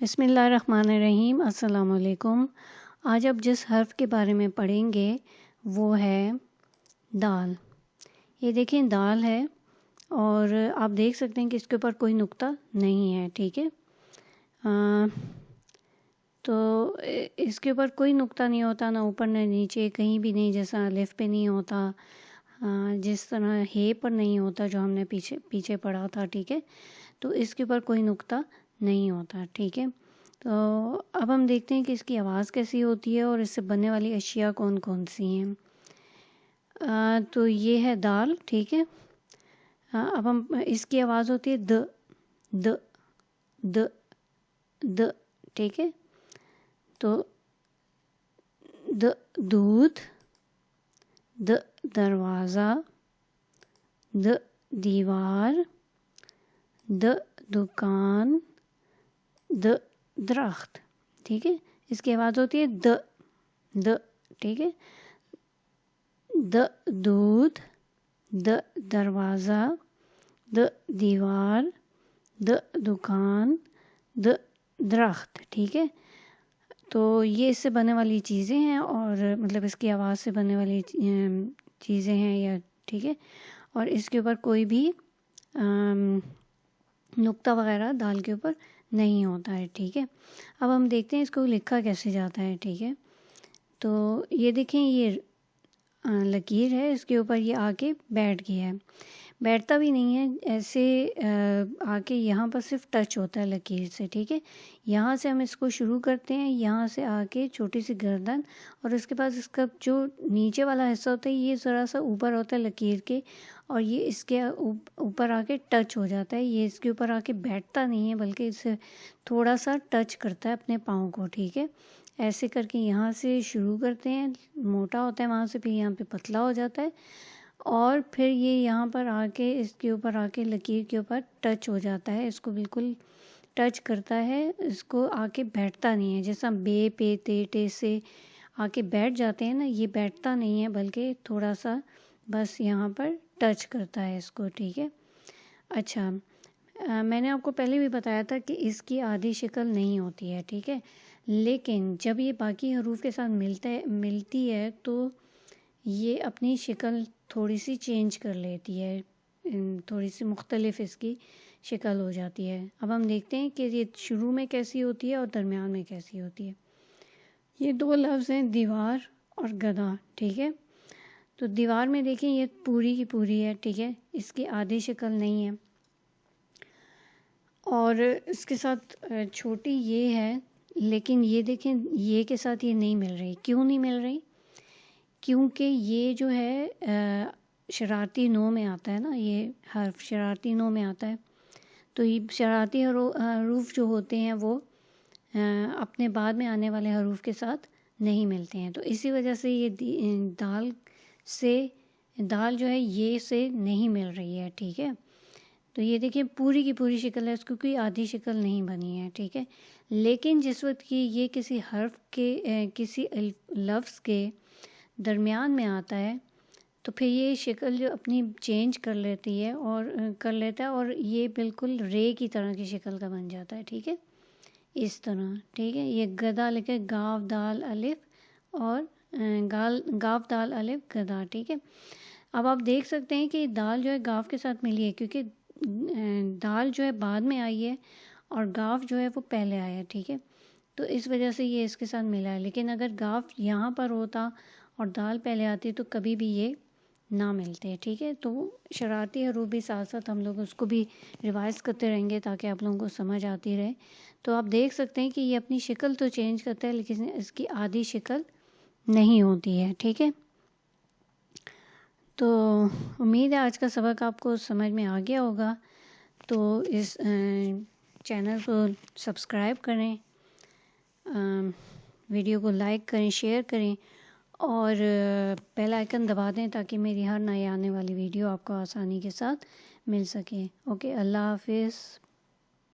بسم اللہ الرحمن الرحیم۔ السلام علیکم۔ آج اب جس حرف کے بارے میں پڑھیں گے وہ ہے دال۔ یہ دیکھیں دال ہے اور آپ دیکھ سکتے ہیں کہ اس کے اوپر کوئی نقطہ نہیں ہے، ٹھیک ہے۔ تو اس کے اوپر کوئی نقطہ نہیں ہوتا، نہ اوپر نہ نیچے، کہیں بھی نہیں، جیسا الف پہ نہیں ہوتا، جس طرح ہے پر نہیں ہوتا جو ہم نے پیچھے پڑھا تھا، ٹھیک ہے۔ تو اس کے اوپر کوئی نقطہ نہیں ہوتا، ٹھیک ہے۔ تو اب ہم دیکھتے ہیں کہ اس کی آواز کیسی ہوتی ہے اور اس سے بننے والی اشیاء کون کون سی ہیں۔ تو یہ ہے دال، ٹھیک ہے۔ اب ہم اس کی آواز ہوتی ہے د د د د، ٹھیک ہے۔ تو د دودھ، د دروازہ، د دیوار، د دکان، د درخت، ٹھیک ہے۔ اس کی آواز ہوتی ہے د د، ٹھیک ہے۔ د دودھ، د دروازہ، د دیوار، د دکان، د درخت، ٹھیک ہے۔ تو یہ اس سے بننے والی چیزیں ہیں، اور مطلب اس کی آواز سے بننے والی چیزیں ہیں، یا ٹھیک ہے۔ اور اس کے اوپر کوئی بھی نقطہ وغیرہ دال کے اوپر نہیں ہوتا ہے، ٹھیک ہے۔ اب ہم دیکھتے ہیں اس کو لکھا کیسے جاتا ہے، ٹھیک ہے۔ تو یہ دیکھیں، یہ لکیر ہے، اس کے اوپر یہ آ کے بیٹھ گیا ہے، بیٹھتا بھی نہیں ہے، ایسے آ کے یہاں پر صرف ٹچ ہوتا ہے لکیر سے، ٹھیک ہے۔ یہاں سے ہم اس کو شروع کرتے ہیں، یہاں سے آ کے چھوٹی سی گردن، اور اس کے بعد اس کا جو نیچے والا حصہ ہوتا ہے یہ ذرا سا اوپر ہوتا ہے لکیر کے، اور یہ اس کے اوپر آ کے ٹچ ہو جاتا ہے۔ یہ اس کے اوپر آ کے بیٹھتا نہیں ہے، بلکہ اسے تھوڑا سا ٹچ کرتا ہے اپنے پاؤں کو، ٹھیک ہے۔ ایسے کر کے یہاں سے شروع کرتے ہیں، موٹا ہوتا ہے وہاں سے، پھر یہاں پہ پتلا ہو جاتا ہے، اور پھر یہ یہاں پر آ کے اس کے اوپر آ کے لکیر کے اوپر ٹچ ہو جاتا ہے، اس کو بالکل ٹچ کرتا ہے، اس کو آ کے بیٹھتا نہیں ہے۔ جیسا بے پے تے ٹے سے آ کے بیٹھ جاتے ہیں نا، یہ بیٹھتا نہیں ہے، بلکہ تھوڑا سا بس یہاں پر ٹچ کرتا ہے اس کو، ٹھیک ہے۔ اچھا، میں نے آپ کو پہلے بھی بتایا تھا کہ اس کی آدھی شکل نہیں ہوتی ہے، ٹھیک ہے، لیکن جب یہ باقی حروف کے ساتھ ملتی ہے تو یہ اپنی شکل تھوڑی سی چینج کر لیتی ہے، تھوڑی سی مختلف اس کی شکل ہو جاتی ہے۔ اب ہم دیکھتے ہیں کہ یہ شروع میں کیسی ہوتی ہے اور درمیان میں کیسی ہوتی ہے۔ یہ دو لفظ ہیں، دیوار اور گدھا، ٹھیک ہے۔ تو دیوار میں دیکھیں یہ پوری کی پوری ہے، ٹھیک ہے، اس کی آدھی شکل نہیں ہے، اور اس کے ساتھ چھوٹی یہ ہے، لیکن یہ دیکھیں یہ کے ساتھ یہ نہیں مل رہی۔ کیوں نہیں مل رہی؟ کیونکہ یہ جو ہے شرارتی نو میں آتا ہے نا، یہ حرف شرارتی نو میں آتا ہے، تو یہ شرارتی حروف جو ہوتے ہیں وہ اپنے بعد میں آنے والے حروف کے ساتھ نہیں ملتے ہیں، تو اسی وجہ سے یہ دال جو ہے یہ سے نہیں مل رہی ہے، ٹھیک ہے۔ تو یہ دیکھیں پوری کی پوری شکل ہے، اس کو کوئی آدھی شکل نہیں بنی ہے، ٹھیک ہے۔ لیکن جس وقت کی یہ کسی حرف کے کسی لفظ کے درمیان میں آتا ہے تو پھر یہ شکل جو اپنی چینج کر لیتی ہے اور کر لیتا ہے، اور یہ بالکل رے کی طرح کی شکل کا بن جاتا ہے، ٹھیک ہے، اس طرح، ٹھیک ہے۔ یہ گدھا لکھے گاو دال الف، اور گاو دال الف گدھا، ٹھیک ہے۔ اب آپ دیکھ سکتے ہیں کہ دال جو ہے گاو کے ساتھ ملی ہے، کیونکہ دال جو ہے بعد میں آئی ہے اور گاو جو ہے وہ پہلے آیا ہے، ٹھیک ہے۔ تو اس وجہ سے یہ اس کے ساتھ ملا ہے، لیکن اگر گاو یہاں پر ہوتا اور دال پہلے آتی تو کبھی بھی یہ نہ ملتے، ٹھیک ہے۔ تو شرارتی حروف بھی ساتھ ساتھ ہم لوگ اس کو بھی ریوائز کرتے رہیں گے تاکہ آپ لوگوں کو سمجھ آتی رہے۔ تو آپ دیکھ سکتے ہیں کہ یہ اپنی شکل تو چینج کرتا ہے، لیکن اس کی آدھی شکل نہیں ہوتی ہے، ٹھیک ہے۔ تو امید ہے آج کا سبق آپ کو سمجھ میں آ گیا ہوگا، تو اس چینل کو سبسکرائب کریں، ویڈیو کو لائک کریں، شیئر کریں، اور بیل آئیکن دبا دیں تاکہ میری ہر نئے آنے والی ویڈیو آپ کو آسانی کے ساتھ مل سکے۔ اوکے، اللہ حافظ۔